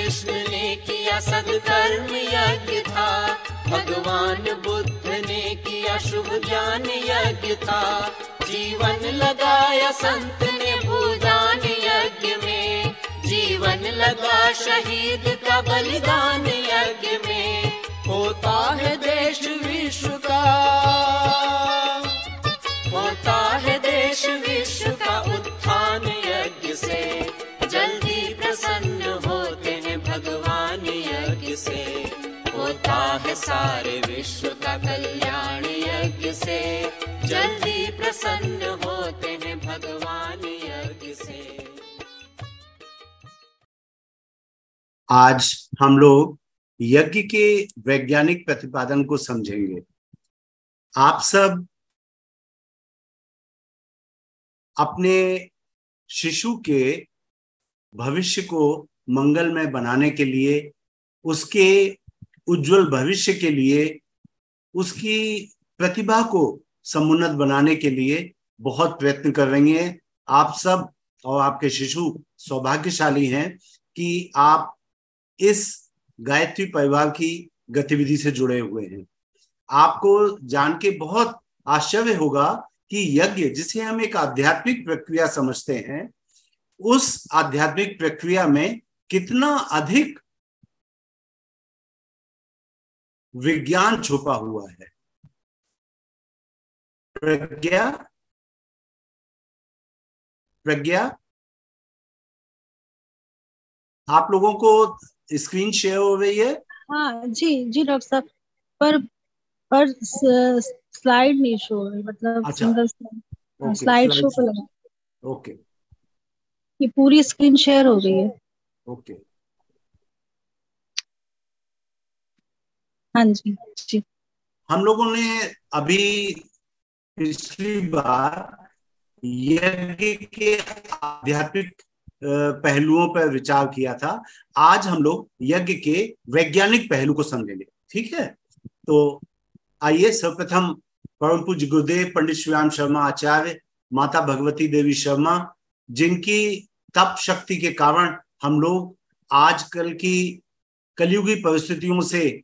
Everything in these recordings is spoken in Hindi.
कृष्ण ने किया सत्कर्म यज्ञ था, भगवान बुद्ध ने किया शुभ ज्ञान यज्ञ था। जीवन लगाया संत ने भूदान यज्ञ में, जीवन लगा शहीद का बलिदान यज्ञ में। होता है देश विश्व का, होता है देश विश्व का उत्थान यज्ञ से। जल्दी प्रसन्न होते हैं भगवान यज्ञ से, होता है सारे विश्व का कल्याण यज्ञ से। जल्दी प्रसन्न होते हैं भगवान यज्ञ से। आज हम लोग यज्ञ के वैज्ञानिक प्रतिपादन को समझेंगे। आप सब अपने शिशु के भविष्य को मंगलमय बनाने के लिए, उसके उज्जवल भविष्य के लिए, उसकी प्रतिभा को समुन्नत बनाने के लिए बहुत प्रयत्न कर रही हैं। आप सब और आपके शिशु सौभाग्यशाली हैं कि आप इस गायत्री परिवार की गतिविधि से जुड़े हुए हैं। आपको जान के बहुत आश्चर्य होगा कि यज्ञ, जिसे हम एक आध्यात्मिक प्रक्रिया समझते हैं, उस आध्यात्मिक प्रक्रिया में कितना अधिक विज्ञान छुपा हुआ है। प्रज्ञा, आप लोगों को स्क्रीन शेयर हो रही है? हाँ जी जी डॉक्टर साहब, पर स्लाइड नहीं शो हो रही, मतलब अच्छा, सिंगल स्लाइड शो पे लगा। ओके, ये पूरी स्क्रीन शेयर हो रही है। ओके, हाँ जी जी। हम लोगों ने अभी पिछली बार यज्ञ के आध्यात्मिक पहलुओं पर विचार किया था। आज हम लोग यज्ञ के वैज्ञानिक पहलू को समझेंगे। ठीक है, तो आइए सर्वप्रथम परम पूज्य गुरुदेव पंडित श्रीराम शर्मा आचार्य, माता भगवती देवी शर्मा, जिनकी तप शक्ति के कारण हम लोग आजकल की कलयुगी परिस्थितियों से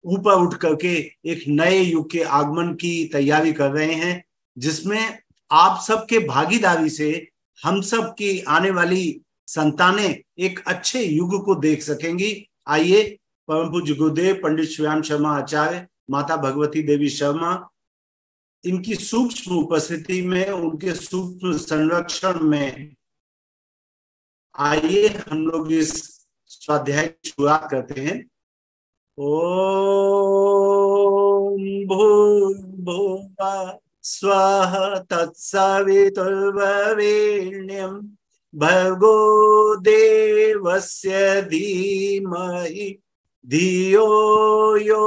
ऊपर उठ करके एक नए युग के आगमन की तैयारी कर रहे हैं, जिसमें आप सबके भागीदारी से हम सब की आने वाली संतानें एक अच्छे युग को देख सकेंगी। आइए परम पूज्य गुरुदेव पंडित श्रीराम शर्मा आचार्य, माता भगवती देवी शर्मा, इनकी सूक्ष्म उपस्थिति में, उनके सूक्ष्म संरक्षण में आइए हम लोग इस स्वाध्याय की शुरुआत करते हैं। ओम भूर्भुवः स्वः तत्सवितुर्वरेण्यं भर्गो देवस्य धीमहि धियो यो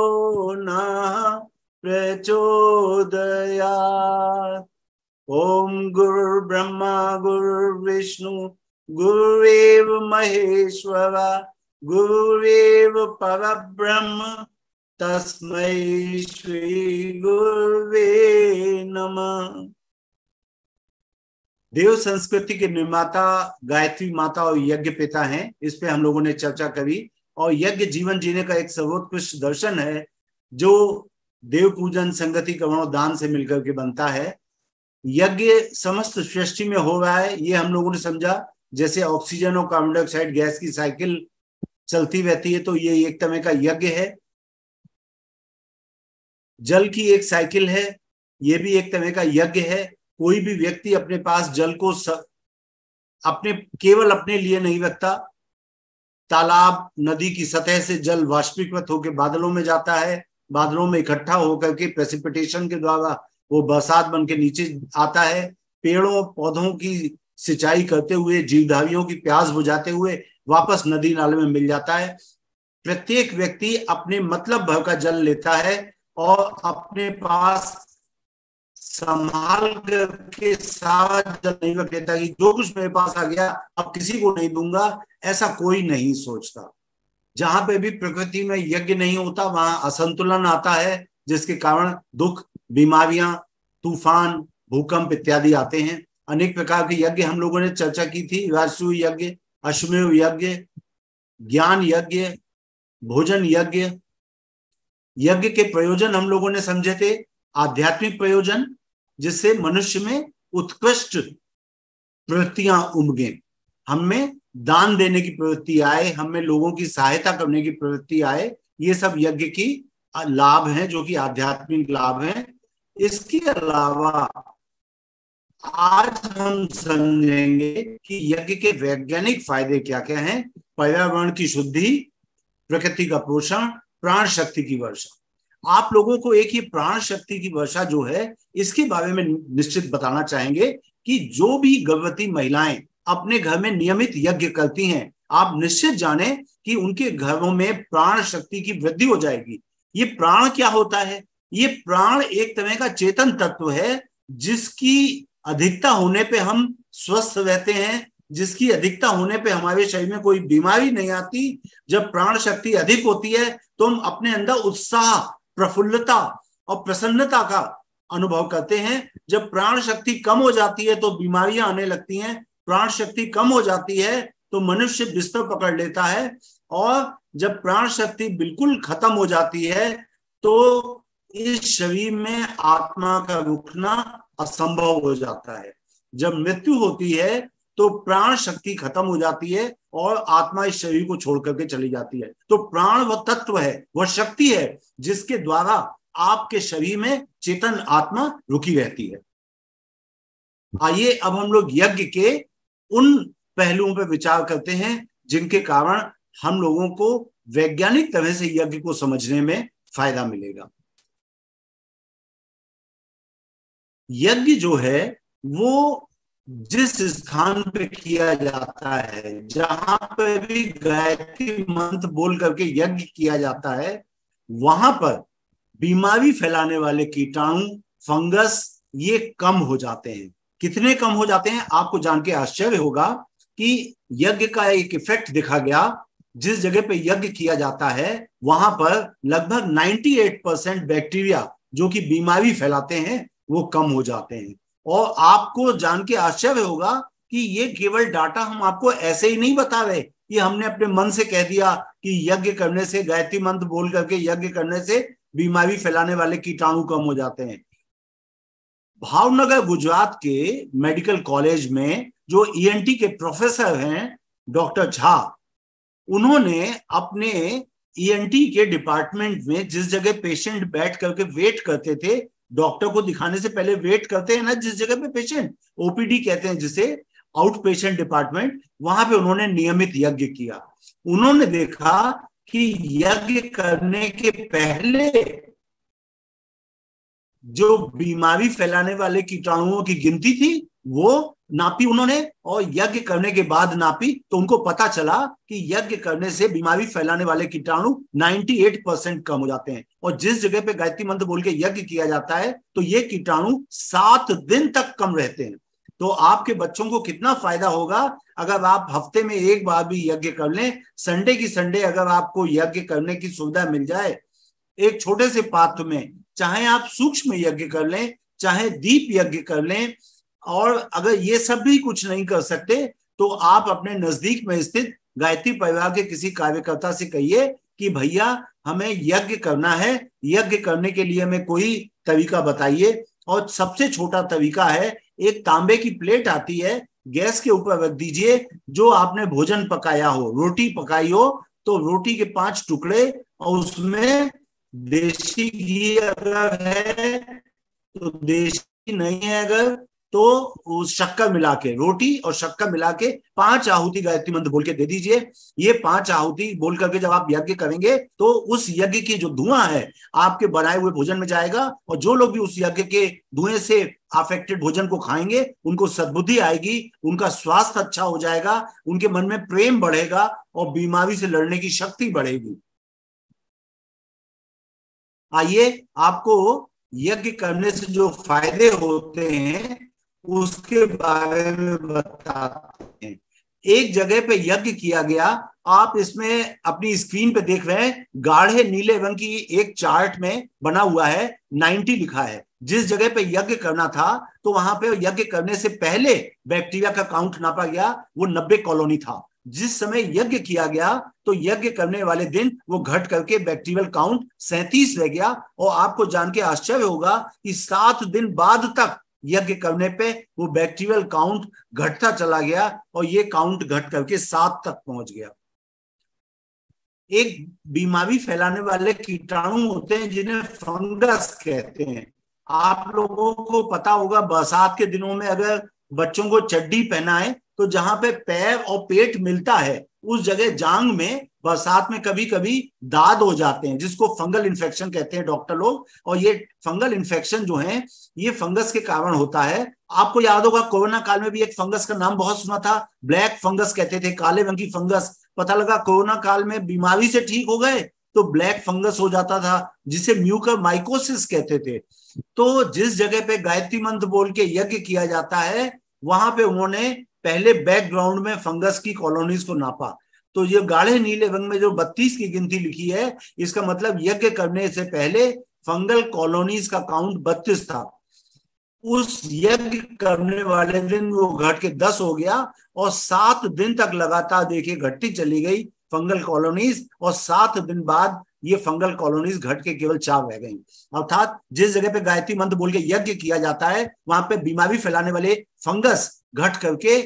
नः प्रचोदयात्। ओम गुरुर्ब्रह्मा गुरुर्विष्णु गुरुरेव महेश्वरः गुरुरेव परब्रह्म तस्मै श्री गुरुवे नमः। देव संस्कृति के निर्माता गायत्री माता और यज्ञ पिता हैं, इस पे हम लोगों ने चर्चा करी। और यज्ञ जीवन जीने का एक सर्वोत्कृष्ट दर्शन है, जो देव पूजन, संगति, करुणा, दान से मिलकर के बनता है। यज्ञ समस्त सृष्टि में हो रहा है, ये हम लोगों ने समझा। जैसे ऑक्सीजन और कार्बन डाइऑक्साइड गैस की साइकिल चलती रहती है, तो ये एक तरह का यज्ञ है। जल की एक साइकिल है, ये भी एक तरह का यज्ञ है। कोई भी व्यक्ति अपने पास जल को केवल अपने लिए नहीं रखता। तालाब, नदी की सतह से जल वाष्पीकृत होकर बादलों में जाता है, बादलों में इकट्ठा होकर के प्रेसिपिटेशन के द्वारा वो बरसात बन के नीचे आता है। पेड़ों पौधों की सिंचाई करते हुए, जीवधारियों की प्यास बुझाते हुए वापस नदी नाले में मिल जाता है। प्रत्येक व्यक्ति अपने मतलब भर का जल लेता है और अपने पास संभाल करके सारा जल नहीं रख लेता कि जो कुछ मेरे पास आ गया अब किसी को नहीं दूंगा, ऐसा कोई नहीं सोचता। जहां पे भी प्रकृति में यज्ञ नहीं होता, वहां असंतुलन आता है, जिसके कारण दुख, बीमारियां, तूफान, भूकंप इत्यादि आते हैं। अनेक प्रकार के यज्ञ हम लोगों ने चर्चा की थी। राजसूय यज्ञ, अश्वमेध यज्ञ, ज्ञान यज्ञ, भोजन यज्ञ। यज्ञ के प्रयोजन हम लोगों ने समझे थे, आध्यात्मिक प्रयोजन, जिससे मनुष्य में उत्कृष्ट प्रवृत्तियां उमगे, हम में दान देने की प्रवृत्ति आए, हम में लोगों की सहायता करने की प्रवृत्ति आए। ये सब यज्ञ की लाभ हैं, जो कि आध्यात्मिक लाभ हैं। इसके अलावा आज हम समझेंगे कि यज्ञ के वैज्ञानिक फायदे क्या क्या हैं। पर्यावरण की शुद्धि, प्रकृति का पोषण, प्राण शक्ति की वर्षा। आप लोगों को एक ही प्राण शक्ति की वर्षा जो है, इसके बारे में निश्चित बताना चाहेंगे कि जो भी गर्भवती महिलाएं अपने घर में नियमित यज्ञ करती हैं, आप निश्चित जाने कि उनके घरों में प्राण शक्ति की वृद्धि हो जाएगी। ये प्राण क्या होता है? ये प्राण एक तरह का चेतन तत्व है, जिसकी अधिकता होने पे हम स्वस्थ रहते हैं, जिसकी अधिकता होने पे हमारे शरीर में कोई बीमारी नहीं आती। जब प्राण शक्ति अधिक होती है तो हम अपने अंदर उत्साह, प्रफुल्लता और प्रसन्नता का अनुभव करते हैं। जब प्राण शक्ति कम हो जाती है तो बीमारियां आने लगती हैं। प्राण शक्ति कम हो जाती है तो मनुष्य बिस्तर पकड़ लेता है, और जब प्राण शक्ति बिल्कुल खत्म हो जाती है तो इस शरीर में आत्मा का रुकना असंभव हो जाता है। जब मृत्यु होती है तो प्राण शक्ति खत्म हो जाती है और आत्मा इस शरीर को छोड़ करके चली जाती है। तो प्राण वह तत्व है, वह शक्ति है, जिसके द्वारा आपके शरीर में चेतन आत्मा रुकी रहती है। आइए अब हम लोग यज्ञ के उन पहलुओं पर विचार करते हैं जिनके कारण हम लोगों को वैज्ञानिक तरह से यज्ञ को समझने में फायदा मिलेगा। यज्ञ जो है वो जिस स्थान पे किया जाता है, जहां पर भी गायत्री मंत्र बोल करके यज्ञ किया जाता है, वहां पर बीमारी फैलाने वाले कीटाणु, फंगस, ये कम हो जाते हैं। कितने कम हो जाते हैं? आपको जान के आश्चर्य होगा कि यज्ञ का एक इफेक्ट देखा गया। जिस जगह पे यज्ञ किया जाता है वहां पर लगभग 98% बैक्टीरिया जो कि बीमारी फैलाते हैं वो कम हो जाते हैं। और आपको जान के आश्चर्य होगा कि ये केवल डाटा हम आपको ऐसे ही नहीं बता रहे, ये हमने अपने मन से कह दिया कि यज्ञ करने से, गायत्री मंत्र बोल करके यज्ञ करने से बीमारी फैलाने वाले कीटाणु कम हो जाते हैं। भावनगर गुजरात के मेडिकल कॉलेज में जो ईएनटी के प्रोफेसर हैं डॉक्टर झा, उन्होंने अपने ईएनटी के डिपार्टमेंट में जिस जगह पेशेंट बैठ करके वेट करते थे, डॉक्टर को दिखाने से पहले वेट करते हैं ना जिस जगह पे पेशेंट, ओपीडी कहते हैं जिसे, आउट पेशेंट डिपार्टमेंट, वहां पे उन्होंने नियमित यज्ञ किया। उन्होंने देखा कि यज्ञ करने के पहले जो बीमारी फैलाने वाले कीटाणुओं की गिनती थी वो नापी उन्होंने, और यज्ञ करने के बाद नापी तो उनको पता चला कि यज्ञ करने से बीमारी फैलाने वाले कीटाणु 98% कम हो जाते हैं। और जिस जगह पे गायत्री मंत्र बोल के यज्ञ किया जाता है तो ये कीटाणु 7 दिन तक कम रहते हैं। तो आपके बच्चों को कितना फायदा होगा अगर आप हफ्ते में एक बार भी यज्ञ कर लें। संडे की संडे अगर आपको यज्ञ करने की सुविधा मिल जाए, एक छोटे से पात्र में, चाहे आप सूक्ष्म यज्ञ कर लें, चाहे दीप यज्ञ कर लें, और अगर ये सब भी कुछ नहीं कर सकते तो आप अपने नजदीक में स्थित गायत्री परिवार के किसी कार्यकर्ता से कहिए कि भैया हमें यज्ञ करना है, यज्ञ करने के लिए हमें कोई तरीका बताइए। और सबसे छोटा तरीका है, एक तांबे की प्लेट आती है, गैस के ऊपर रख दीजिए, जो आपने भोजन पकाया हो, रोटी पकाई हो, तो रोटी के 5 टुकड़े, और उसमें देसी घी अगर है तो देसी, नहीं है अगर तो उस शक्कर मिला के, रोटी और शक्कर मिला के 5 आहुति गायत्री मंत्र बोल के दे दीजिए। ये 5 आहुति बोल करके जब आप यज्ञ करेंगे तो उस यज्ञ की जो धुआं है आपके बनाए हुए भोजन में जाएगा, और जो लोग भी उस यज्ञ के धुएं से अफेक्टेड भोजन को खाएंगे उनको सद्बुद्धि आएगी, उनका स्वास्थ्य अच्छा हो जाएगा, उनके मन में प्रेम बढ़ेगा और बीमारी से लड़ने की शक्ति बढ़ेगी। आइए आपको यज्ञ करने से जो फायदे होते हैं उसके बारे में बताते हैं। एक जगह पे यज्ञ किया गया, आप इसमें अपनी स्क्रीन पे देख रहे हैं, गाढ़े नीले रंग की एक चार्ट में बना हुआ है 90 लिखा है। जिस जगह पे यज्ञ करना था तो वहां पे यज्ञ करने से पहले बैक्टीरिया का काउंट नापा गया, वो 90 कॉलोनी था। जिस समय यज्ञ किया गया तो यज्ञ करने वाले दिन वो घट करके बैक्टीरियल काउंट 37 रह गया। और आपको जान के आश्चर्य होगा कि 7 दिन बाद तक यज्ञ करने पे वो बैक्टीरियल काउंट घटता चला गया और ये काउंट घट करके 7 तक पहुंच गया। एक बीमारी फैलाने वाले कीटाणु होते हैं जिन्हें फंगस कहते हैं। आप लोगों को पता होगा बरसात के दिनों में अगर बच्चों को चड्डी पहनाए तो जहां पे पैर और पेट मिलता है उस जगह जांग में बरसात में कभी कभी दाद हो जाते हैं, जिसको फंगल इन्फेक्शन कहते हैं डॉक्टर लोग। और ये फंगल इन्फेक्शन जो है ये फंगस के कारण होता है। आपको याद होगा कोरोना काल में भी एक फंगस का नाम बहुत सुना था, ब्लैक फंगस कहते थे, काले रंग की फंगस। पता लगा कोरोना काल में बीमारी से ठीक हो गए तो ब्लैक फंगस हो जाता था, जिसे म्यूकरमाइकोसिस कहते थे। तो जिस जगह पे गायत्री मंत्र बोल के यज्ञ किया जाता है वहां पे उन्होंने पहले बैकग्राउंड में फंगस की कॉलोनीज को नापा। तो ये गाढ़े नीले रंग में जो 32 की गिनती लिखी है, इसका मतलब यज्ञ करने से पहले फंगल कॉलोनीज का काउंट 32 था। उस यज्ञ करने वाले दिन वो घट के 10 हो गया और 7 दिन तक लगातार देखिए घटती चली गई फंगल कॉलोनीज, और 7 दिन बाद ये फंगल कॉलोनीज घट के केवल 4 रह गई। अर्थात जिस जगह पे गायत्री मंत्र बोल के यज्ञ किया जाता है वहां पे बीमारी फैलाने वाले फंगस घट करके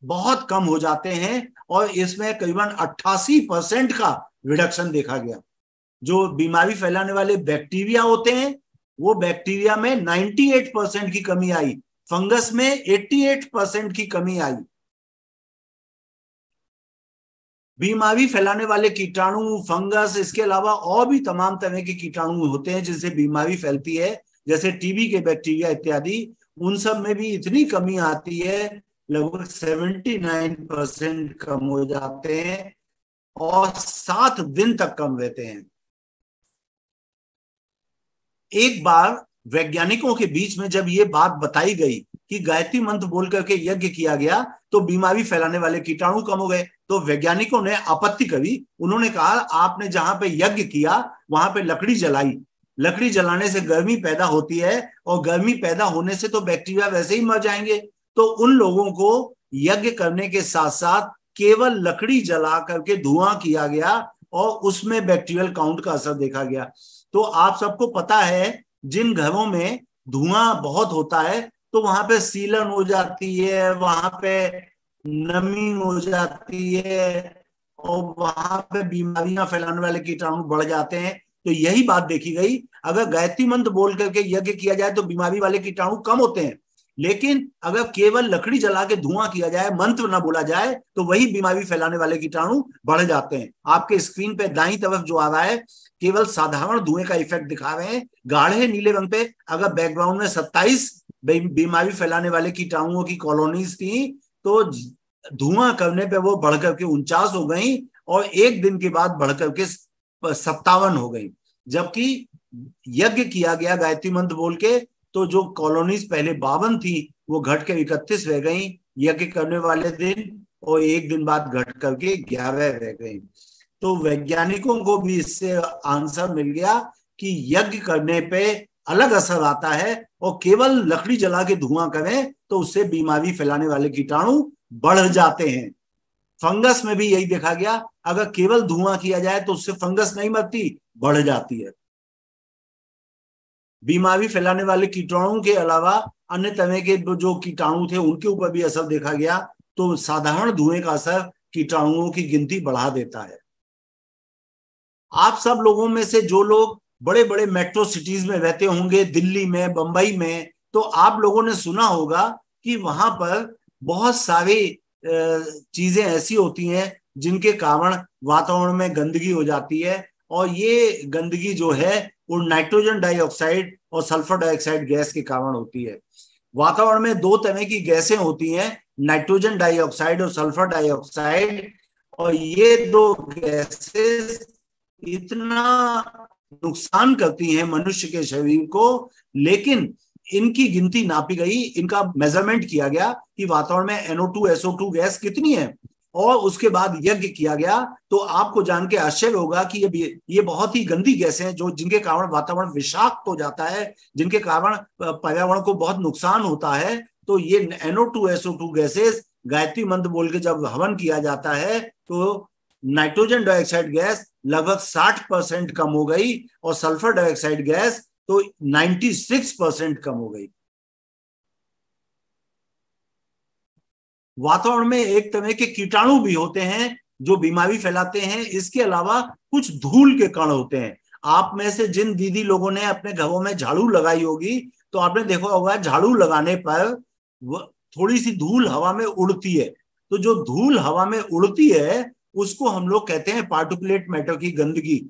बहुत कम हो जाते हैं और इसमें करीबन 88% का रिडक्शन देखा गया। जो बीमारी फैलाने वाले बैक्टीरिया होते हैं वो बैक्टीरिया में 98% की कमी आई, फंगस में 88% की कमी आई। बीमारी फैलाने वाले कीटाणु, फंगस, इसके अलावा और भी तमाम तरह के कीटाणु होते हैं जिनसे बीमारी फैलती है, जैसे टीबी के बैक्टीरिया इत्यादि। उन सब में भी इतनी कमी आती है, लगभग 79% कम हो जाते हैं और 7 दिन तक कम रहते हैं। एक बार वैज्ञानिकों के बीच में जब ये बात बताई गई कि गायत्री मंत्र बोल करके यज्ञ किया गया तो बीमारी फैलाने वाले कीटाणु कम हो गए, तो वैज्ञानिकों ने आपत्ति करी। उन्होंने कहा आपने जहां पे यज्ञ किया वहां पे लकड़ी जलाई, लकड़ी जलाने से गर्मी पैदा होती है और गर्मी पैदा होने से तो बैक्टीरिया वैसे ही मर जाएंगे। तो उन लोगों को यज्ञ करने के साथ साथ केवल लकड़ी जला करके धुआं किया गया और उसमें बैक्टीरियल काउंट का असर देखा गया। तो आप सबको पता है जिन घरों में धुआं बहुत होता है तो वहां पे सीलन हो जाती है, वहां पे नमी हो जाती है और वहां पे बीमारियां फैलाने वाले कीटाणु बढ़ जाते हैं। तो यही बात देखी गई, अगर गायत्री मंत्र बोल करके यज्ञ किया जाए तो बीमारी वाले कीटाणु कम होते हैं, लेकिन अगर केवल लकड़ी जला के धुआं किया जाए, मंत्र ना बोला जाए, तो वही बीमारी फैलाने वाले कीटाणु बढ़ जाते हैं। आपके स्क्रीन पे दाईं तरफ जो आ रहा है केवल साधारण धुएं का इफेक्ट दिखा रहे हैं, गाढ़े नीले रंग पे अगर बैकग्राउंड में 27 बीमारी फैलाने वाले कीटाणुओं की कॉलोनीज थी तो धुआं करने पे वो बढ़ करके 49 हो गई और एक दिन के बाद बढ़ करके 57 हो गई। जबकि यज्ञ किया गया गायत्री मंत्र बोल के तो जो कॉलोनीज पहले 52 थी वो घट के 31 रह गई यज्ञ करने वाले दिन, और एक दिन बाद घट करके 11 रह गई। तो वैज्ञानिकों को भी इससे आंसर मिल गया कि यज्ञ करने पे अलग असर आता है और केवल लकड़ी जला के धुआं करें तो उससे बीमारी फैलाने वाले कीटाणु बढ़ जाते हैं। फंगस में भी यही देखा गया, अगर केवल धुआं किया जाए तो उससे फंगस नहीं मरती, बढ़ जाती है। बीमारी फैलाने वाले कीटाणु के अलावा अन्य तरह के जो कीटाणु थे उनके ऊपर भी असर देखा गया। तो साधारण धुएं का असर कीटाणुओं की गिनती बढ़ा देता है। आप सब लोगों में से जो लोग बड़े बड़े मेट्रो सिटीज में रहते होंगे, दिल्ली में, बंबई में, तो आप लोगों ने सुना होगा कि वहां पर बहुत सारी चीजें ऐसी होती हैं जिनके कारण वातावरण में गंदगी हो जाती है, और ये गंदगी जो है वो नाइट्रोजन डाइऑक्साइड और सल्फर डाइऑक्साइड गैस के कारण होती है। वातावरण में 2 तरह की गैसें होती हैं, नाइट्रोजन डाइऑक्साइड और सल्फर डाइऑक्साइड, और ये 2 गैसेस इतना नुकसान करती हैं मनुष्य के शरीर को, लेकिन इनकी गिनती नापी गई, इनका मेजरमेंट किया गया कि वातावरण में NO2 SO2 गैस कितनी है, और उसके बाद यज्ञ किया गया। तो आपको जान के आश्चर्य होगा कि ये बहुत ही गंदी गैसें हैं जो जिनके कारण वातावरण विषाक्त हो जाता है, जिनके कारण पर्यावरण को बहुत नुकसान होता है। तो ये NO2 SO2 गैसेस गायत्री मंत्र बोल के जब हवन किया जाता है तो नाइट्रोजन डाइऑक्साइड गैस लगभग 60% कम हो गई और सल्फर डाइऑक्साइड गैस तो 96% कम हो गई। वातावरण में एक तरह के कीटाणु भी होते हैं जो बीमारी फैलाते हैं। इसके अलावा कुछ धूल के कण होते हैं। आप में से जिन दीदी लोगों ने अपने घरों में झाड़ू लगाई होगी तो आपने देखा होगा झाड़ू लगाने पर थोड़ी सी धूल हवा में उड़ती है। तो जो धूल हवा में उड़ती है उसको हम लोग कहते हैं पार्टिकुलेट मैटर की गंदगी।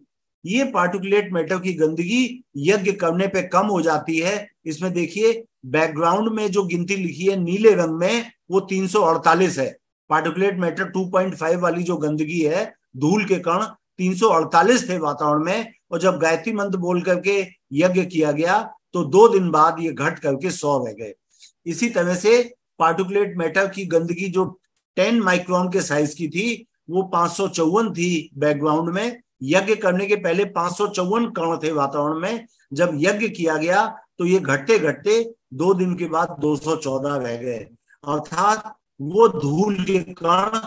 ये पार्टिकुलेट मैटर की गंदगी यज्ञ करने पे कम हो जाती है। इसमें देखिए बैकग्राउंड में जो गिनती लिखी है नीले रंग में वो 348 है। पार्टिकुलेट मैटर 2.5 वाली जो गंदगी है, धूल के कण 348 थे वातावरण में, और जब गायत्री मंत्र बोल करके यज्ञ किया गया तो 2 दिन बाद ये घट करके 100 रह गए। इसी तरह से पार्टिकुलेट मैटर की गंदगी जो 10 माइक्रोन के साइज की थी वो 554 थी बैकग्राउंड में। यज्ञ करने के पहले 554 कण थे वातावरण में। जब यज्ञ किया गया तो ये घटते घटते 2 दिन के बाद 214 रह गए। अर्थात वो धूल के कण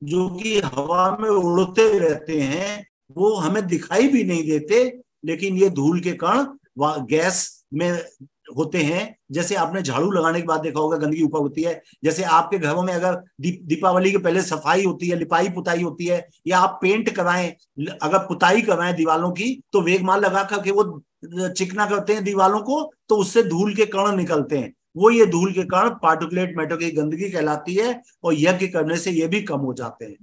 जो कि हवा में उड़ते रहते हैं वो हमें दिखाई भी नहीं देते, लेकिन ये धूल के कण गैस में होते हैं। जैसे आपने झाड़ू लगाने के बाद देखा होगा गंदगी ऊपर होती है। जैसे आपके घरों में अगर दीपावली के पहले सफाई होती है, लिपाई पुताई होती है, या आप पेंट कराएं, अगर पुताई कराएं दीवालों की तो वेगमाल लगा करके वो चिकना करते हैं दीवालों को, तो उससे धूल के कण निकलते हैं। वो ये धूल के कण पार्टिकुलेट मैटर की गंदगी कहलाती है और यज्ञ करने से ये भी कम हो जाते हैं।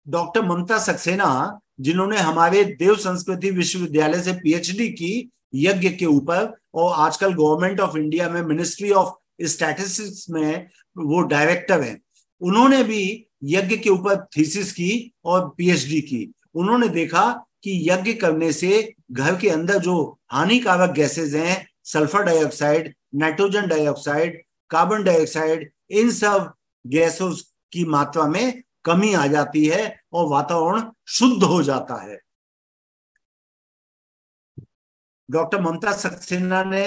डॉक्टर ममता सक्सेना जिन्होंने हमारे देव संस्कृति विश्वविद्यालय से पीएचडी की यज्ञ के ऊपर, और आजकल गवर्नमेंट ऑफ इंडिया में मिनिस्ट्री ऑफ स्टैटिस्टिक्स में वो डायरेक्टर हैं, उन्होंने भी यज्ञ के ऊपर थीसिस की और पीएचडी की। उन्होंने देखा कि यज्ञ करने से घर के अंदर जो हानिकारक गैसेज हैं, sulphur dioxide, nitrogen dioxide, carbon dioxide, इन सब गैसों की मात्रा में कमी आ जाती है और वातावरण शुद्ध हो जाता है। डॉक्टर ममता सक्सेना ने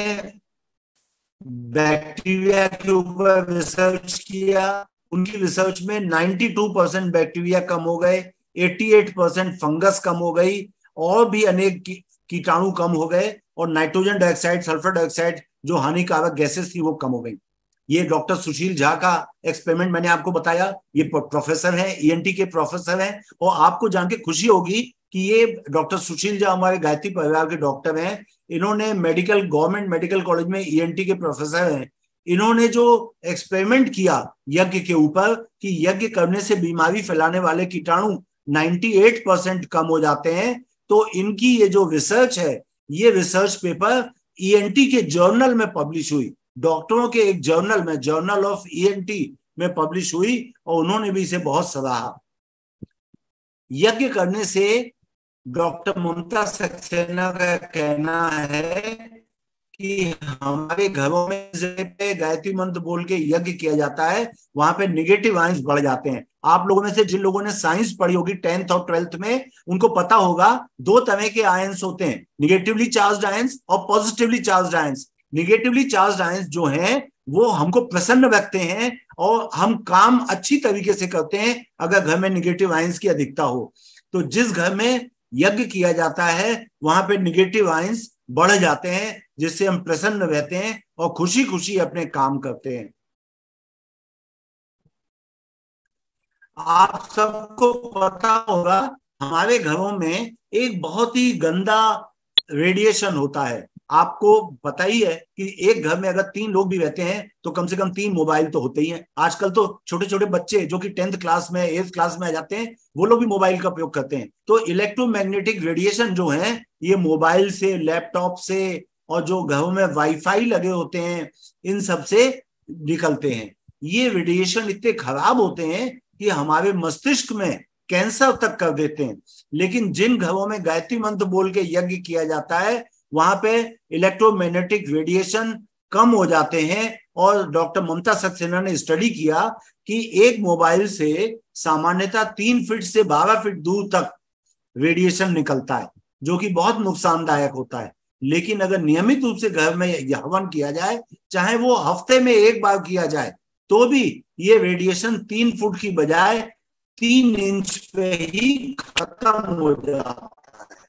बैक्टीरिया के ऊपर रिसर्च किया। उनकी रिसर्च में 92% बैक्टीरिया कम हो गए, 88% फंगस कम हो गई, और भी अनेक कीटाणु कम हो गए, और नाइट्रोजन डाइऑक्साइड, सल्फर डाइऑक्साइड जो हानिकारक गैसेस थी वो कम हो गई। ये डॉक्टर सुशील झा का एक्सपेरिमेंट मैंने आपको बताया। ये प्रोफेसर हैं, ईएनटी के प्रोफेसर हैं, और आपको जान के खुशी होगी कि ये डॉक्टर सुशील झा हमारे गायत्री परिवार के डॉक्टर हैं। इन्होंने गवर्नमेंट मेडिकल कॉलेज में ईएनटी के प्रोफेसर हैं। इन्होंने जो एक्सपेरिमेंट किया यज्ञ के ऊपर कि यज्ञ करने से बीमारी फैलाने वाले कीटाणु 98% कम हो जाते हैं, तो इनकी ये जो रिसर्च है, ये रिसर्च पेपर ईएनटी के जर्नल में पब्लिश हुई, डॉक्टरों के एक जर्नल में, जर्नल ऑफ ईएनटी में पब्लिश हुई, और उन्होंने भी इसे बहुत सराहा। यज्ञ करने से डॉक्टर ममता सक्सेना का कहना है कि हमारे घरों में पे गायत्री मंत्र बोल के यज्ञ किया जाता है, वहां पे नेगेटिव आयंस बढ़ जाते हैं। आप लोगों में से जिन लोगों ने साइंस पढ़ी होगी 10th और 12th में, उनको पता होगा 2 तरह के आयंस होते हैं, निगेटिवली चार्ज्ड आयंस और positively charged ions. Negatively charged ions जो हैं वो हमको प्रसन्न रखते हैं और हम काम अच्छी तरीके से करते हैं अगर घर में निगेटिव आयंस की अधिकता हो। तो जिस घर में यज्ञ किया जाता है वहां पे निगेटिव आयंस बढ़ जाते हैं, जिससे हम प्रसन्न रहते हैं और खुशी खुशी अपने काम करते हैं। आप सबको पता होगा हमारे घरों में एक बहुत ही गंदा रेडिएशन होता है। आपको पता ही है कि एक घर में अगर 3 लोग भी रहते हैं तो कम से कम 3 मोबाइल तो होते ही हैं। आजकल तो छोटे छोटे बच्चे जो कि 10th क्लास में 8th क्लास में आ जाते हैं, वो लोग भी मोबाइल का प्रयोग करते हैं। तो इलेक्ट्रोमैग्नेटिक रेडिएशन जो है ये मोबाइल से, लैपटॉप से, और जो घरों में वाईफाई लगे होते हैं इन सब से निकलते हैं। ये रेडिएशन इतने खराब होते हैं कि हमारे मस्तिष्क में कैंसर तक कर देते हैं। लेकिन जिन घरों में गायत्री मंत्र बोल के यज्ञ किया जाता है वहां पे इलेक्ट्रोमैग्नेटिक रेडिएशन कम हो जाते हैं। और डॉक्टर ममता सक्सेना ने स्टडी किया कि एक मोबाइल से सामान्यतः 3 फीट से 12 फीट दूर तक रेडिएशन निकलता है, जो कि बहुत नुकसानदायक होता है। लेकिन अगर नियमित रूप से घर में हवन किया जाए, चाहे वो हफ्ते में 1 बार किया जाए, तो भी ये रेडिएशन 3 फुट की बजाय 3 इंच पे ही खत्म हो जाता है।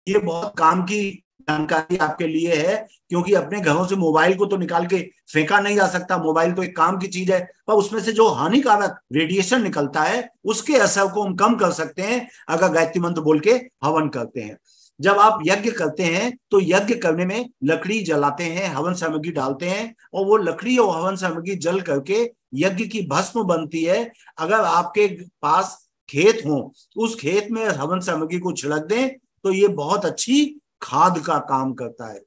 ये बहुत काम की जानकारी आपके लिए है, क्योंकि अपने घरों से मोबाइल को तो निकाल के फेंका नहीं जा सकता, मोबाइल तो एक काम की चीज है, पर उसमें से जो हानिकारक रेडिएशन निकलता है उसके असर को हम कम कर सकते हैं अगर गायत्री मंत्र बोल के हवन करते हैं। जब आप यज्ञ करते हैं तो यज्ञ करने में लकड़ी जलाते हैं, हवन सामग्री डालते हैं, और वो लकड़ी और हवन सामग्री जल करके यज्ञ की भस्म बनती है। अगर आपके पास खेत हो, उस खेत में हवन सामग्री को छिड़क दें तो ये बहुत अच्छी खाद का काम करता है।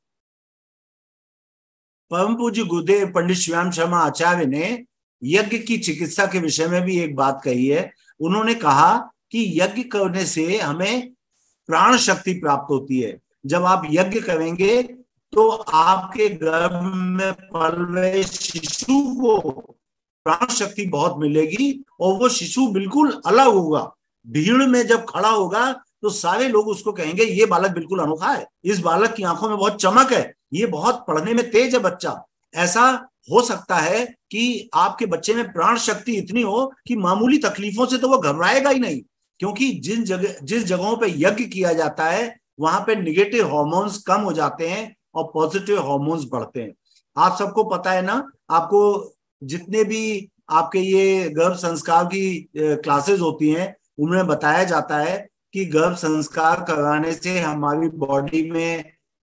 परम पूज्य गुरुदेव पंडित शिवराम शर्मा आचार्य ने यज्ञ की चिकित्सा के विषय में भी एक बात कही है। उन्होंने कहा कि यज्ञ करने से हमें प्राण शक्ति प्राप्त होती है। जब आप यज्ञ करेंगे तो आपके गर्भ में पल रहे शिशु को प्राण शक्ति बहुत मिलेगी, और वो शिशु बिल्कुल अलग होगा। भीड़ में जब खड़ा होगा तो सारे लोग उसको कहेंगे ये बालक बिल्कुल अनोखा है, इस बालक की आंखों में बहुत चमक है, ये बहुत पढ़ने में तेज है बच्चा। ऐसा हो सकता है कि आपके बच्चे में प्राण शक्ति इतनी हो कि मामूली तकलीफों से तो वो घबराएगा ही नहीं, क्योंकि जिस जगहों पे यज्ञ किया जाता है वहां पे निगेटिव हार्मोन्स कम हो जाते हैं और पॉजिटिव हार्मोन्स बढ़ते हैं। आप सबको पता है ना, आपको जितने भी आपके ये गर्भ संस्कार की क्लासेस होती हैं उनमें बताया जाता है कि गर्भ संस्कार कराने से हमारी बॉडी में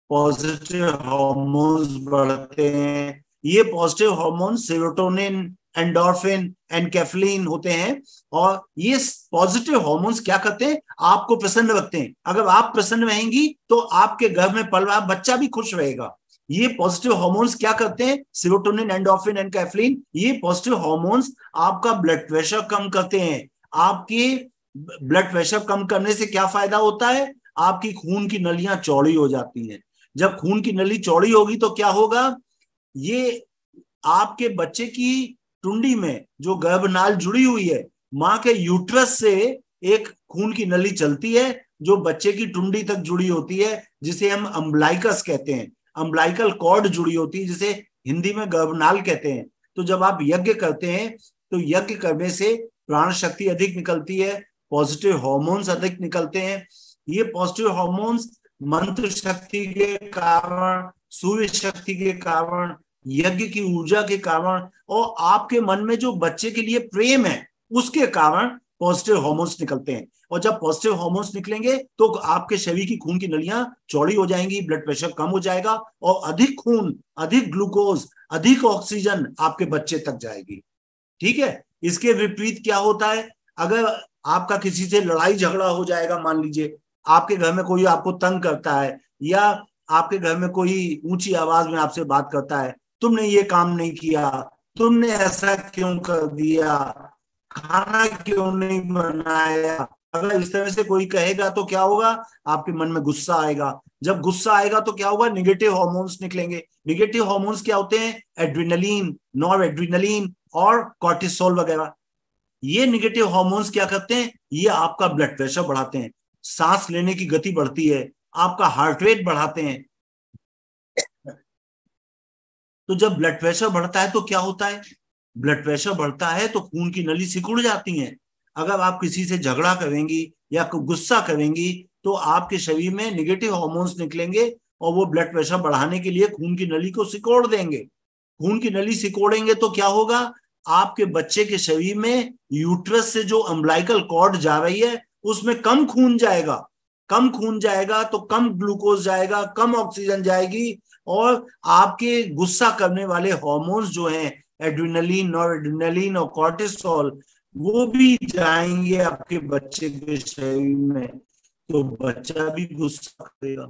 पॉजिटिव हार्मोन्स बढ़ते हैं। ये पॉजिटिव हार्मोन्स सेरोटोनिन, एंडोर्फिन, एनकेफ्लिन होते हैं, और ये पॉजिटिव हार्मोन्स क्या करते हैं, आपको प्रसन्न रखते हैं। अगर आप प्रसन्न रहेंगी तो आपके गर्भ में पल रहा बच्चा भी खुश रहेगा। ये पॉजिटिव हार्मोन्स क्या करते हैं, सेरोटोनिन, एंडोर्फिन, एनकेफ्लिन, ये पॉजिटिव हार्मोन्स आपका ब्लड प्रेशर कम करते हैं। आपके ब्लड प्रेशर कम करने से क्या फायदा होता है, आपकी खून की नलियां चौड़ी हो जाती हैं। जब खून की नली चौड़ी होगी तो क्या होगा, ये आपके बच्चे की टुंडी में जो गर्भनाल जुड़ी हुई है, मां के यूट्रस से एक खून की नली चलती है जो बच्चे की टुंडी तक जुड़ी होती है, जिसे हम अम्बलाइकस कहते हैं। अम्बलाइकल कॉर्ड जुड़ी होती है जिसे हिंदी में गर्भनाल कहते हैं। तो जब आप यज्ञ करते हैं तो यज्ञ करने से प्राण शक्ति अधिक निकलती है, पॉजिटिव हार्मोन्स अधिक निकलते हैं। ये पॉजिटिव हार्मोन्स मंत्र शक्ति के कारण, सूर्य शक्ति के कारण, यज्ञ की ऊर्जा के कारण, और आपके मन में जो बच्चे के लिए प्रेम है उसके कारण पॉजिटिव हार्मोन्स निकलते हैं। और जब पॉजिटिव हार्मोन्स निकलेंगे तो आपके शरीर की खून की नलियां चौड़ी हो जाएंगी, ब्लड प्रेशर कम हो जाएगा, और अधिक खून, अधिक ग्लूकोज, अधिक ऑक्सीजन आपके बच्चे तक जाएगी। ठीक है। इसके विपरीत क्या होता है, अगर आपका किसी से लड़ाई झगड़ा हो जाएगा, मान लीजिए आपके घर में कोई आपको तंग करता है, या आपके घर में कोई ऊंची आवाज में आपसे बात करता है, तुमने ये काम नहीं किया, तुमने ऐसा क्यों कर दिया, खाना क्यों नहीं बनाया, अगर इस तरह से कोई कहेगा तो क्या होगा, आपके मन में गुस्सा आएगा। जब गुस्सा आएगा तो क्या होगा, निगेटिव हार्मोन्स निकलेंगे। निगेटिव हार्मोन्स क्या होते हैं, एड्रिनलिन, नॉर एड्रिनलिन और कॉर्टिसोल वगैरह। ये निगेटिव हार्मोन्स क्या करते हैं, ये आपका ब्लड प्रेशर बढ़ाते हैं, सांस लेने की गति बढ़ती है, आपका हार्ट रेट बढ़ाते हैं। तो जब ब्लड प्रेशर बढ़ता है तो क्या होता है, ब्लड प्रेशर बढ़ता है तो खून की नली सिकुड़ जाती है। अगर आप किसी से झगड़ा करेंगी या गुस्सा करेंगी तो आपके शरीर में निगेटिव हार्मोन्स निकलेंगे और वो ब्लड प्रेशर बढ़ाने के लिए खून की नली को सिकोड़ देंगे। खून की नली सिकोड़ेंगे तो क्या होगा, आपके बच्चे के शरीर में यूट्रस से जो अम्बलाइकल कॉर्ड जा रही है उसमें कम खून जाएगा। कम खून जाएगा तो कम ग्लूकोज जाएगा, कम ऑक्सीजन जाएगी, और आपके गुस्सा करने वाले हार्मोन्स जो हैं एड्रिनलिन, नॉरएड्रिनलिन और कॉर्टिसोल, वो भी जाएंगे आपके बच्चे के शरीर में, तो बच्चा भी गुस्सा करेगा,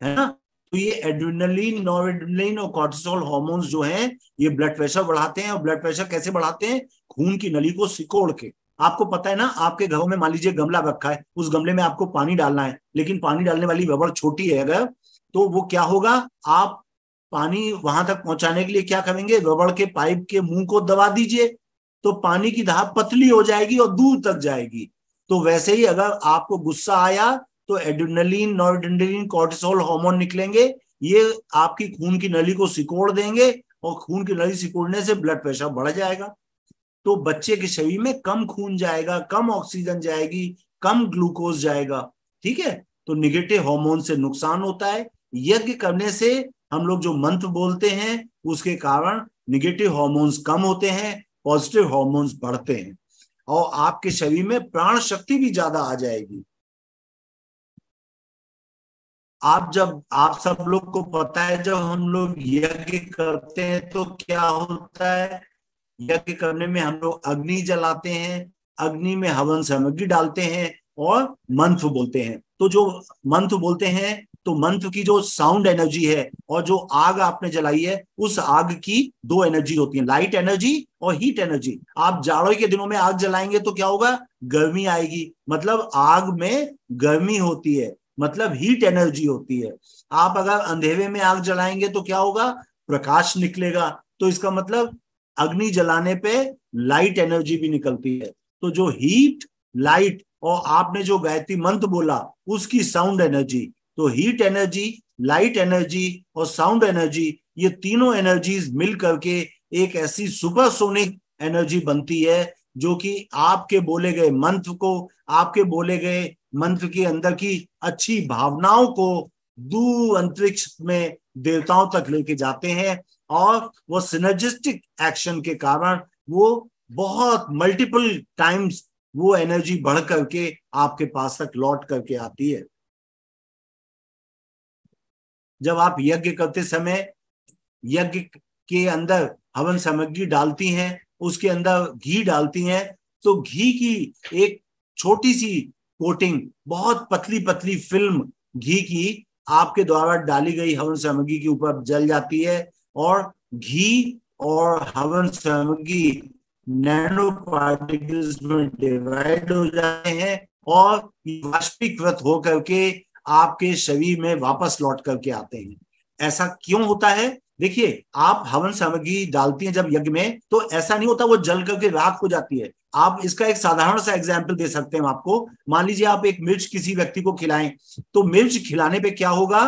है ना। तो ये एड्रिनलिन, नॉरएड्रिनलिन और कॉर्टिसोल हार्मोन्स जो हैं ये ब्लड प्रेशर बढ़ाते हैं। और ब्लड प्रेशर कैसे बढ़ाते हैं, खून की नली को सिकोड़ के। आपको पता है ना, आपके घरों में मान लीजिए गमला रखा है, उस गमले में आपको पानी डालना है, लेकिन पानी डालने वाली रबड़ छोटी है अगर, तो वो क्या होगा, आप पानी वहां तक पहुंचाने के लिए क्या करेंगे, रबड़ के पाइप के मुंह को दबा दीजिए, तो पानी की धार पतली हो जाएगी और दूर तक जाएगी। तो वैसे ही अगर आपको गुस्सा आया तो एड्रिनलिन, नॉरएड्रिनलिन, कॉर्टिसोल हार्मोन निकलेंगे, ये आपकी खून की नली को सिकोड़ देंगे और खून की नली सिकुड़ने से ब्लड प्रेशर बढ़ जाएगा। तो बच्चे के शरीर में कम खून जाएगा, कम ऑक्सीजन जाएगी, कम ग्लूकोज जाएगा। ठीक है, तो निगेटिव हार्मोन से नुकसान होता है। यज्ञ करने से हम लोग जो मंत्र बोलते हैं उसके कारण निगेटिव हार्मोन्स कम होते हैं, पॉजिटिव हार्मोन्स बढ़ते हैं और आपके शरीर में प्राण शक्ति भी ज्यादा आ जाएगी। आप सब लोग को पता है जब हम लोग यज्ञ करते हैं तो क्या होता है। यज्ञ करने में हम लोग अग्नि जलाते हैं, अग्नि में हवन सामग्री डालते हैं और मंत्र बोलते हैं। तो जो मंत्र बोलते हैं तो मंत्र की जो साउंड एनर्जी है और जो आग आपने जलाई है उस आग की दो एनर्जी होती है, लाइट एनर्जी और हीट एनर्जी। आप जाड़ों के दिनों में आग जलाएंगे तो क्या होगा, गर्मी आएगी, मतलब आग में गर्मी होती है, मतलब हीट एनर्जी होती है। आप अगर अंधेरे में आग जलाएंगे तो क्या होगा, प्रकाश निकलेगा। तो इसका मतलब अग्नि जलाने पे लाइट एनर्जी भी निकलती है। तो जो हीट, लाइट और आपने जो गायत्री मंत्र बोला उसकी साउंड एनर्जी, तो हीट एनर्जी, लाइट एनर्जी और साउंड एनर्जी, ये तीनों एनर्जीज मिल करके एक ऐसी सुपरसोनिक एनर्जी बनती है जो कि आपके बोले गए मंत्र को, आपके बोले गए मंत्र के अंदर की अच्छी भावनाओं को दूर अंतरिक्ष में देवताओं तक लेके जाते हैं और वो सिनर्जिस्टिक एक्शन के कारण वो बहुत मल्टीपल टाइम्स वो एनर्जी बढ़ करके आपके पास तक लौट करके आती है। जब आप यज्ञ करते समय यज्ञ के अंदर हवन सामग्री डालती हैं, उसके अंदर घी डालती हैं, तो घी की एक छोटी सी कोटिंग, बहुत पतली पतली फिल्म घी की आपके द्वारा डाली गई हवन सामग्री के ऊपर जल जाती है और घी और हवन सामग्री नैनो पार्टिकल्स में डिवाइड हो जाते हैं और वाष्पीकृत होकर के आपके शरीर में वापस लौट करके आते हैं। ऐसा क्यों होता है? देखिए, आप हवन सामग्री डालती हैं जब यज्ञ में तो ऐसा नहीं होता वो जल करके राख हो जाती है। आप इसका एक साधारण सा एग्जाम्पल दे सकते हैं आपको। मान लीजिए आप एक मिर्च किसी व्यक्ति को खिलाएं, तो मिर्च खिलाने पे क्या होगा,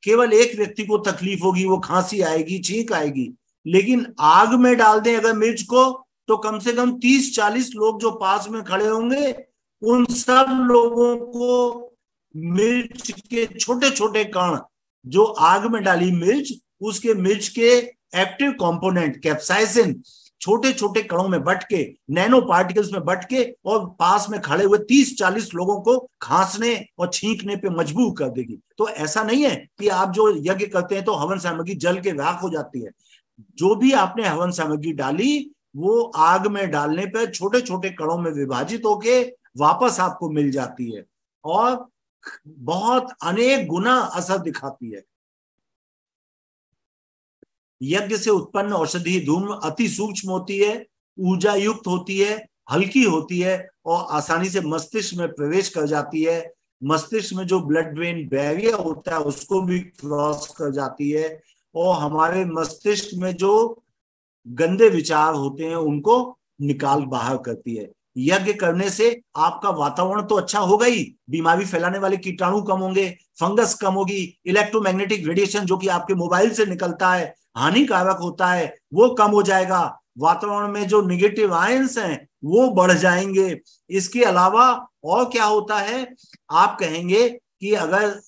केवल एक व्यक्ति को तकलीफ होगी, वो खांसी आएगी, छींक आएगी। लेकिन आग में डाल दें अगर मिर्च को, तो कम से कम 30-40 लोग जो पास में खड़े होंगे उन सब लोगों को मिर्च के छोटे छोटे कण, जो आग में डाली मिर्च, उसके मिर्च के एक्टिव कंपोनेंट कैप्साइसिन छोटे छोटे कणों में बट के, नैनो पार्टिकल्स में बट के और पास में खड़े हुए 30-40 लोगों को खांसने और छींकने पे मजबूर कर देगी। तो ऐसा नहीं है कि आप जो यज्ञ करते हैं तो हवन सामग्री जल के राख हो जाती है। जो भी आपने हवन सामग्री डाली वो आग में डालने पर छोटे छोटे कणों में विभाजित होके वापस आपको मिल जाती है और बहुत अनेक गुना असर दिखाती है। यज्ञ से उत्पन्न औषधि धूम्र अति सूक्ष्म होती है, ऊर्जा युक्त होती है, हल्की होती है और आसानी से मस्तिष्क में प्रवेश कर जाती है। मस्तिष्क में जो ब्लड ब्रेन बैरियर होता है उसको भी क्रॉस कर जाती है और हमारे मस्तिष्क में जो गंदे विचार होते हैं उनको निकाल बाहर करती है। यज्ञ करने से आपका वातावरण तो अच्छा होगा ही, बीमारी फैलाने वाले कीटाणु कम होंगे, फंगस कम होगी, इलेक्ट्रोमैग्नेटिक रेडिएशन जो कि आपके मोबाइल से निकलता है, हानिकारक होता है, वो कम हो जाएगा। वातावरण में जो निगेटिव आयंस हैं वो बढ़ जाएंगे। इसके अलावा और क्या होता है, आप कहेंगे कि अगर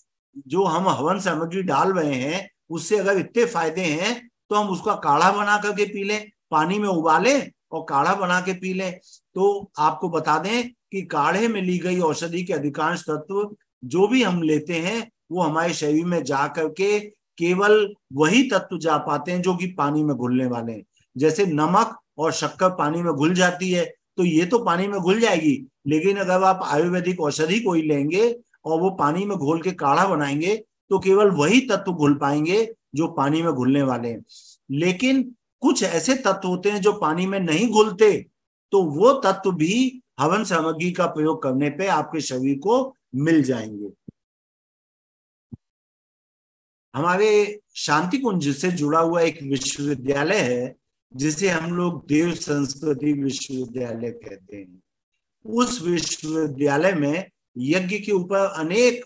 जो हम हवन सामग्री डाल रहे हैं उससे अगर इतने फायदे हैं तो हम उसका काढ़ा बना करके पी लें, पानी में उबालें और काढ़ा बना के पी लें। तो आपको बता दें कि काढ़े में ली गई औषधि के अधिकांश तत्व जो भी हम लेते हैं वो हमारे शरीर में जा करके केवल वही तत्व जा पाते हैं जो कि पानी में घुलने वाले हैं। जैसे नमक और शक्कर पानी में घुल जाती है तो ये तो पानी में घुल जाएगी, लेकिन अगर आप आयुर्वेदिक औषधि कोई लेंगे और वो पानी में घोल के काढ़ा बनाएंगे तो केवल वही तत्व घुल पाएंगे जो पानी में घुलने वाले हैं। लेकिन कुछ ऐसे तत्व होते हैं जो पानी में नहीं घुलते, तो वो तत्व भी हवन सामग्री का प्रयोग करने पे आपके शरीर को मिल जाएंगे। हमारे शांति कुंज से जुड़ा हुआ एक विश्वविद्यालय है जिसे हम लोग देव संस्कृति विश्वविद्यालय कहते हैं। उस विश्वविद्यालय में यज्ञ के ऊपर अनेक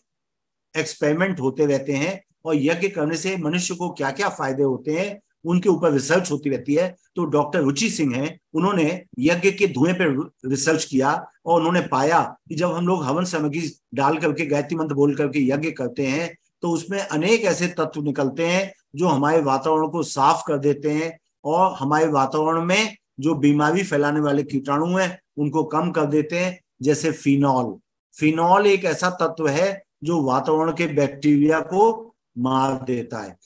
एक्सपेरिमेंट होते रहते हैं और यज्ञ करने से मनुष्य को क्या क्या फायदे होते हैं उनके ऊपर रिसर्च होती रहती है। तो डॉक्टर रुचि सिंह हैं, उन्होंने यज्ञ के धुएं पर रिसर्च किया और उन्होंने पाया कि जब हम लोग हवन सामग्री डाल करके गायत्री मंत्र बोल करके यज्ञ करते हैं तो उसमें अनेक ऐसे तत्व निकलते हैं जो हमारे वातावरण को साफ कर देते हैं और हमारे वातावरण में जो बीमारी फैलाने वाले कीटाणु हैं उनको कम कर देते हैं। जैसे फिनॉल, फिनॉल एक ऐसा तत्व है जो वातावरण के बैक्टीरिया को मार देता है।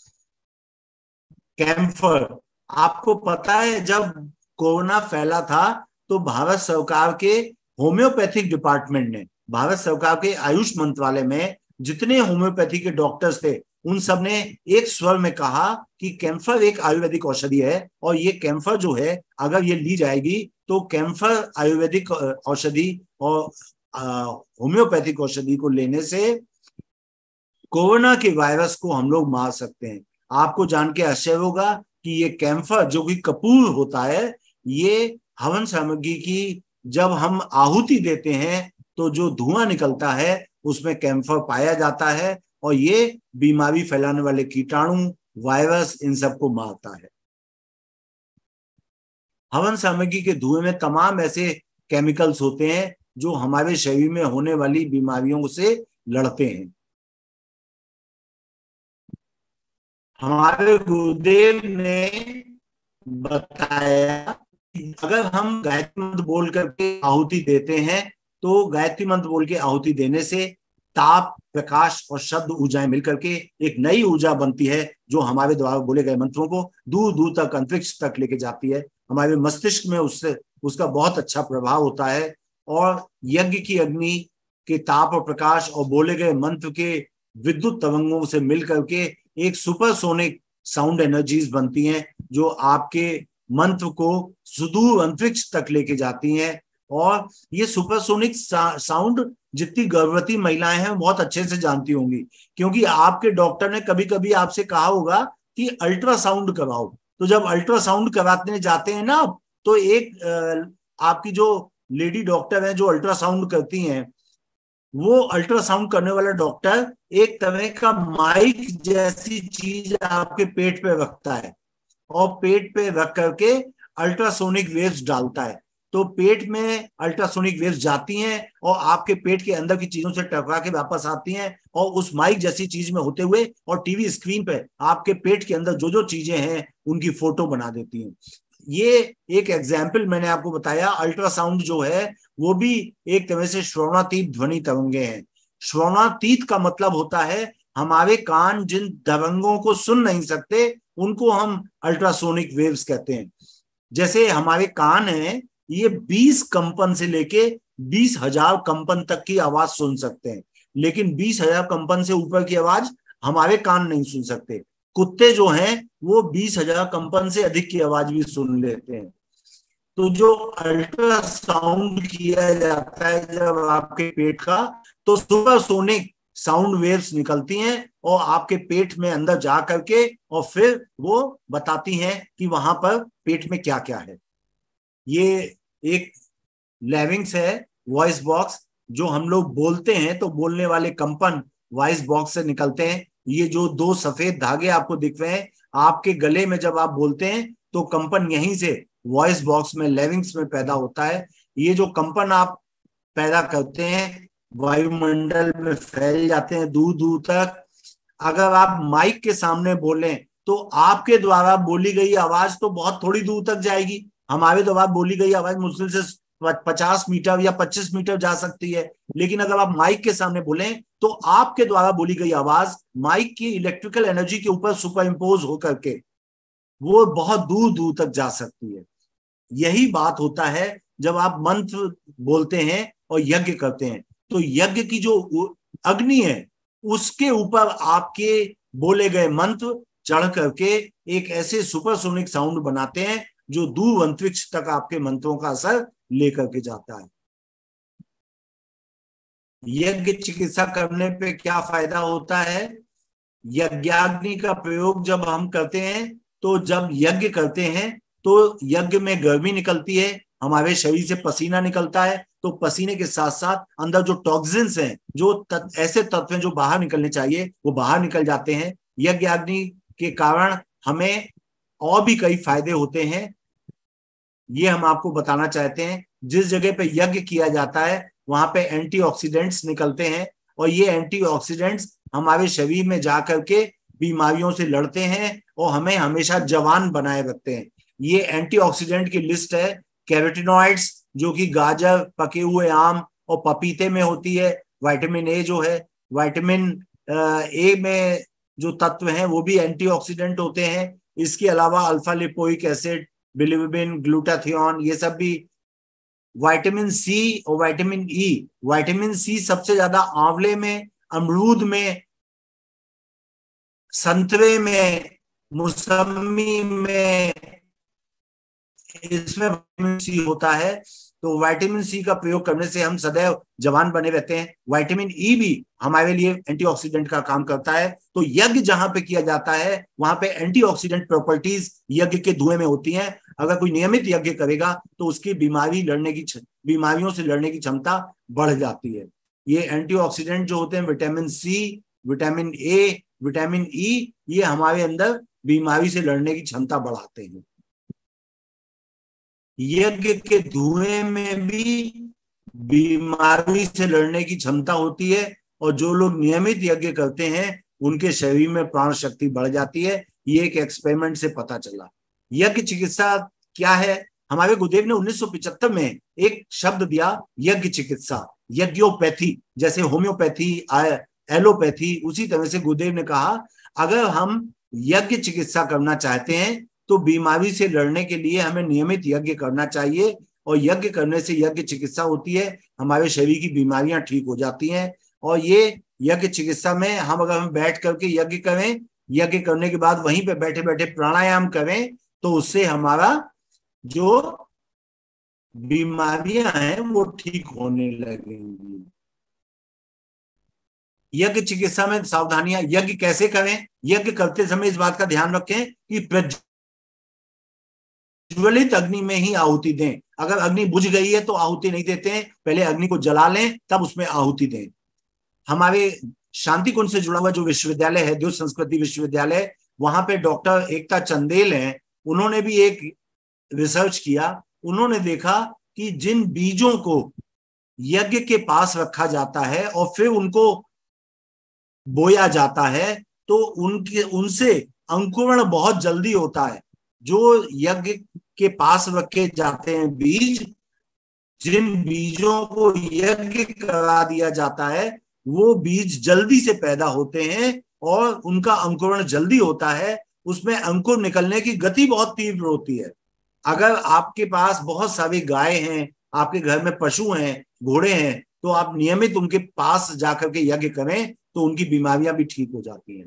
कैम्फर, आपको पता है जब कोरोना फैला था तो भारत सरकार के होम्योपैथिक डिपार्टमेंट ने, भारत सरकार के आयुष मंत्रालय में जितने होम्योपैथी के डॉक्टर्स थे उन सब ने एक स्वर में कहा कि कैम्फर एक आयुर्वेदिक औषधि है और ये कैम्फर जो है अगर ये ली जाएगी तो कैम्फर आयुर्वेदिक औषधि और होम्योपैथिक औषधि को लेने से कोरोना के वायरस को हम लोग मार सकते हैं। आपको जान के आश्चर्य होगा कि ये कैम्फर जो कि कपूर होता है, ये हवन सामग्री की जब हम आहुति देते हैं तो जो धुआं निकलता है उसमें कैम्फर पाया जाता है और ये बीमारी फैलाने वाले कीटाणु, वायरस, इन सबको मारता है। हवन सामग्री के धुएं में तमाम ऐसे केमिकल्स होते हैं जो हमारे शरीर में होने वाली बीमारियों से लड़ते हैं। हमारे गुरुदेव ने बताया कि अगर हम गायत्री मंत्र बोल करके आहुति देते हैं तो गायत्री मंत्र बोल के आहुति देने से ताप, प्रकाश और शब्द ऊर्जाएं मिलकर के एक नई ऊर्जा बनती है जो हमारे द्वारा बोले गए मंत्रों को दूर दूर तक, अंतरिक्ष तक लेके जाती है। हमारे मस्तिष्क में उससे उसका बहुत अच्छा प्रभाव होता है और यज्ञ की अग्नि के ताप और प्रकाश और बोले गए मंत्र के विद्युत तरंगों से मिल करके एक सुपरसोनिक साउंड एनर्जीज बनती हैं जो आपके मंत्र को सुदूर अंतरिक्ष तक लेके जाती हैं। और ये सुपरसोनिक साउंड जितनी गर्भवती महिलाएं हैं बहुत अच्छे से जानती होंगी, क्योंकि आपके डॉक्टर ने कभी कभी आपसे कहा होगा कि अल्ट्रासाउंड कराओ। तो जब अल्ट्रासाउंड कराने जाते हैं ना तो एक आपकी जो लेडी डॉक्टर है जो अल्ट्रासाउंड करती हैं, वो अल्ट्रासाउंड करने वाला डॉक्टर एक तरह का माइक जैसी चीज आपके पेट पे रखता है और पेट पे रख करके अल्ट्रासोनिक वेव्स डालता है। तो पेट में अल्ट्रासोनिक वेव्स जाती हैं और आपके पेट के अंदर की चीजों से टकरा के वापस आती हैं और उस माइक जैसी चीज में होते हुए और टीवी स्क्रीन पे आपके पेट के अंदर जो जो चीजें हैं उनकी फोटो बना देती हैं। ये एक एग्जाम्पल मैंने आपको बताया। अल्ट्रासाउंड जो है वो भी एक तरह से श्रवणातीत ध्वनि तरंगे हैं। श्रवणातीत का मतलब होता है हमारे कान जिन तरंगों को सुन नहीं सकते उनको हम अल्ट्रासोनिक वेव्स कहते हैं। जैसे हमारे कान हैं, ये 20 कंपन से लेके 20,000 कंपन तक की आवाज सुन सकते हैं, लेकिन 20,000 कंपन से ऊपर की आवाज हमारे कान नहीं सुन सकते। कुत्ते जो हैं वो 20,000 कंपन से अधिक की आवाज भी सुन लेते हैं। तो जो अल्ट्रासाउंड किया जाता है जब आपके पेट का, तो सुपरसोनिक साउंड वेव्स निकलती हैं और आपके पेट में अंदर जा करके और फिर वो बताती हैं कि वहां पर पेट में क्या क्या है। ये एक लैरिंक्स है, वॉइस बॉक्स, जो हम लोग बोलते हैं तो बोलने वाले कंपन वॉइस बॉक्स से निकलते हैं। ये जो 2 सफेद धागे आपको दिख रहे हैं, आपके गले में जब आप बोलते हैं तो कंपन यहीं से वॉइस बॉक्स में, लैरिंक्स में पैदा होता है। ये जो कंपन आप पैदा करते हैं वायुमंडल में फैल जाते हैं दूर दूर तक। अगर आप माइक के सामने बोलें तो आपके द्वारा बोली गई आवाज तो बहुत थोड़ी दूर तक जाएगी। हमारे द्वारा बोली गई आवाज मुश्किल से 50 मीटर या 25 मीटर जा सकती है, लेकिन अगर आप माइक के सामने बोलें तो आपके द्वारा बोली गई आवाज माइक की इलेक्ट्रिकल एनर्जी के ऊपर सुपर इम्पोज होकर के वो बहुत दूर दूर तक जा सकती है। यही बात होता है जब आप मंत्र बोलते हैं और यज्ञ करते हैं, तो यज्ञ की जो अग्नि है उसके ऊपर आपके बोले गए मंत्र चढ़ करके एक ऐसे सुपरसोनिक साउंड बनाते हैं जो दूर अंतरिक्ष तक आपके मंत्रों का असर लेकर के जाता है। यज्ञ चिकित्सा करने पे क्या फायदा होता है? यज्ञाग्नि का प्रयोग जब हम करते हैं तो जब यज्ञ करते हैं तो यज्ञ में गर्मी निकलती है, हमारे शरीर से पसीना निकलता है, तो पसीने के साथ साथ अंदर जो टॉक्सिन्स हैं, जो ऐसे तत्व हैं जो बाहर निकलने चाहिए वो बाहर निकल जाते हैं। यज्ञाग्नि के कारण हमें और भी कई फायदे होते हैं, ये हम आपको बताना चाहते हैं। जिस जगह पे यज्ञ किया जाता है वहां पे एंटीऑक्सीडेंट्स निकलते हैं, और ये एंटीऑक्सीडेंट्स हमारे शरीर में जा करके बीमारियों से लड़ते हैं और हमें हमेशा जवान बनाए रखते हैं। ये एंटीऑक्सीडेंट की लिस्ट है। कैरोटीनॉइड्स, जो कि गाजर, पके हुए आम और पपीते में होती है। विटामिन ए जो है, विटामिन ए में जो तत्व हैं वो भी एंटीऑक्सीडेंट होते हैं। इसके अलावा alpha lipoic acid, bilirubin, glutathione, ये सब भी। विटामिन सी और विटामिन ई। विटामिन सी सबसे ज्यादा आंवले में, अमरूद में, संतरे में, मौसमी में, इसमें विटामिन सी होता है। तो विटामिन सी का प्रयोग करने से हम सदैव जवान बने रहते हैं। विटामिन ई भी हमारे लिए एंटीऑक्सीडेंट का काम करता है। तो यज्ञ जहां पे किया जाता है वहां पे एंटीऑक्सीडेंट प्रॉपर्टीज यज्ञ के धुएं में होती हैं। अगर कोई नियमित यज्ञ करेगा तो उसकी बीमारियों से लड़ने की क्षमता बढ़ जाती है। ये एंटीऑक्सीडेंट जो होते हैं, vitamin C, vitamin A, vitamin E, ये हमारे अंदर बीमारी से लड़ने की क्षमता बढ़ाते हैं। यज्ञ के धुएं में भी बीमारी से लड़ने की क्षमता होती है, और जो लोग नियमित यज्ञ करते हैं उनके शरीर में प्राण शक्ति बढ़ जाती है। ये एक एक्सपेरिमेंट से पता चला। यज्ञ चिकित्सा क्या है? हमारे गुरुदेव ने 1975 में एक शब्द दिया, यज्ञ चिकित्सा, यज्ञोपैथी। जैसे होम्योपैथी, एलोपैथी, उसी तरह से गुरुदेव ने कहा अगर हम यज्ञ चिकित्सा करना चाहते हैं तो बीमारी से लड़ने के लिए हमें नियमित यज्ञ करना चाहिए, और यज्ञ करने से यज्ञ चिकित्सा होती है, हमारे शरीर की बीमारियां ठीक हो जाती हैं। और ये यज्ञ चिकित्सा में अगर हम बैठ करके यज्ञ करें, यज्ञ करने के बाद वहीं पे बैठे बैठे प्राणायाम करें, तो उससे हमारा जो बीमारियां हैं वो ठीक होने लगेंगी। यज्ञ चिकित्सा में सावधानियां, यज्ञ कैसे करें? यज्ञ करते समय इस बात का ध्यान रखें कि ज्वलित अग्नि में ही आहुति दें। अगर अग्नि बुझ गई है तो आहुति नहीं देते हैं, पहले अग्नि को जला लें तब उसमें आहुति दें। हमारे शांति कुंज से जुड़ा हुआ जो विश्वविद्यालय है, द्युत संस्कृति विश्वविद्यालय, वहां पे डॉक्टर एकता चंदेल हैं, उन्होंने भी एक रिसर्च किया। उन्होंने देखा कि जिन बीजों को यज्ञ के पास रखा जाता है और फिर उनको बोया जाता है तो उनसे अंकुरण बहुत जल्दी होता है। जो यज्ञ के पास रखे जाते हैं बीज, जिन बीजों को यज्ञ करा दिया जाता है वो बीज जल्दी से पैदा होते हैं और उनका अंकुरण जल्दी होता है। उसमें अंकुर निकलने की गति बहुत तीव्र होती है। अगर आपके पास बहुत सारी गाय हैं, आपके घर में पशु हैं, घोड़े हैं, तो आप नियमित उनके पास जाकर के यज्ञ करें तो उनकी बीमारियां भी ठीक हो जाती हैं।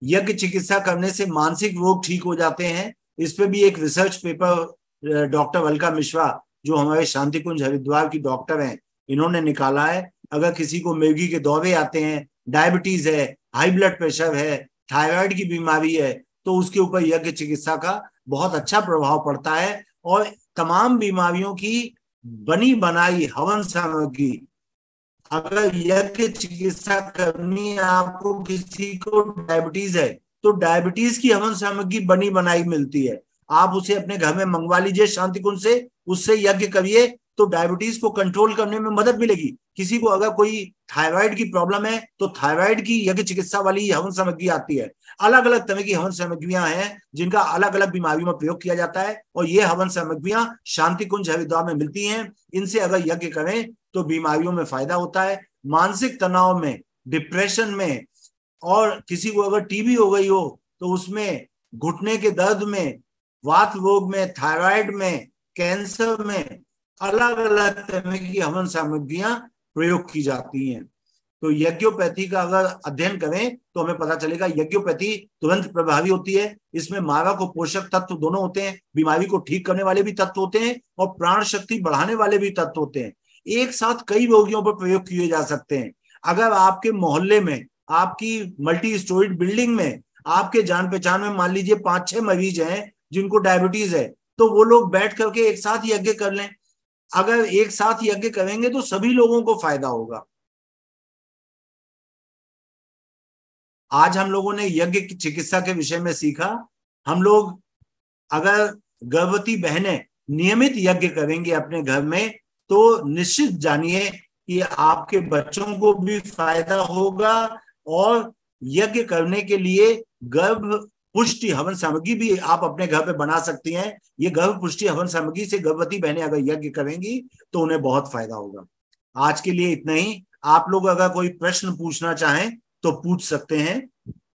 यज्ञ चिकित्सा करने से मानसिक रोग ठीक हो जाते हैं। इस पे भी एक research paper doctor Alka Mishra, जो हमारे शांति कुंज हरिद्वार की डॉक्टर हैं, इन्होंने निकाला है। अगर किसी को मिर्गी के दौरे आते हैं, डायबिटीज है, हाई ब्लड प्रेशर है, थायराइड की बीमारी है, तो उसके ऊपर यज्ञ चिकित्सा का बहुत अच्छा प्रभाव पड़ता है। और तमाम बीमारियों की बनी बनाई हवन सामग्री, अगर यज्ञ चिकित्सा करनी है, आपको किसी को डायबिटीज है तो डायबिटीज की हवन सामग्री बनी बनाई मिलती है, आप उसे अपने घर में मंगवा लीजिए शांति कुंज से, उससे यज्ञ करिए तो डायबिटीज को कंट्रोल करने में मदद मिलेगी। किसी को अगर कोई थायराइड की प्रॉब्लम है तो थायराइड की यज्ञ चिकित्सा वाली हवन सामग्री आती है। अलग अलग तरह की हवन सामग्रियां हैं जिनका अलग अलग बीमारियों में प्रयोग किया जाता है, और ये हवन सामग्रियां शांति कुंज हरिद्वार में मिलती हैं। इनसे अगर यज्ञ करें तो बीमारियों में फायदा होता है। मानसिक तनाव में, डिप्रेशन में, और किसी को अगर टीबी हो गई हो तो उसमें, घुटने के दर्द में, वात रोग में, थायराइड में, कैंसर में, अलग अलग तरह की हवन सामग्रियां प्रयोग की जाती हैं। तो यज्ञोपैथी का अगर अध्ययन करें तो हमें पता चलेगा यज्ञोपैथी तुरंत प्रभावी होती है। इसमें मारक और पोषक तत्व दोनों होते हैं, बीमारी को ठीक करने वाले भी तत्व होते हैं और प्राण शक्ति बढ़ाने वाले भी तत्व होते हैं। एक साथ कई रोगियों पर प्रयोग किए जा सकते हैं। अगर आपके मोहल्ले में, आपकी मल्टी स्टोरीड बिल्डिंग में, आपके जान पहचान में मान लीजिए 5-6 मरीज हैं जिनको डायबिटीज है, तो वो लोग बैठ करके एक साथ यज्ञ कर लें। अगर एक साथ यज्ञ करेंगे तो सभी लोगों को फायदा होगा। आज हम लोगों ने यज्ञ की चिकित्सा के विषय में सीखा। हम लोग अगर गर्भवती बहनें नियमित यज्ञ करेंगे अपने घर में, तो निश्चित जानिए कि आपके बच्चों को भी फायदा होगा, और यज्ञ करने के लिए गर्भ पुष्टि हवन सामग्री भी आप अपने घर पे बना सकती हैं। ये गर्भ पुष्टि हवन सामग्री से गर्भवती बहनें अगर यज्ञ करेंगी तो उन्हें बहुत फायदा होगा। आज के लिए इतना ही। आप लोग अगर कोई प्रश्न पूछना चाहें तो पूछ सकते हैं।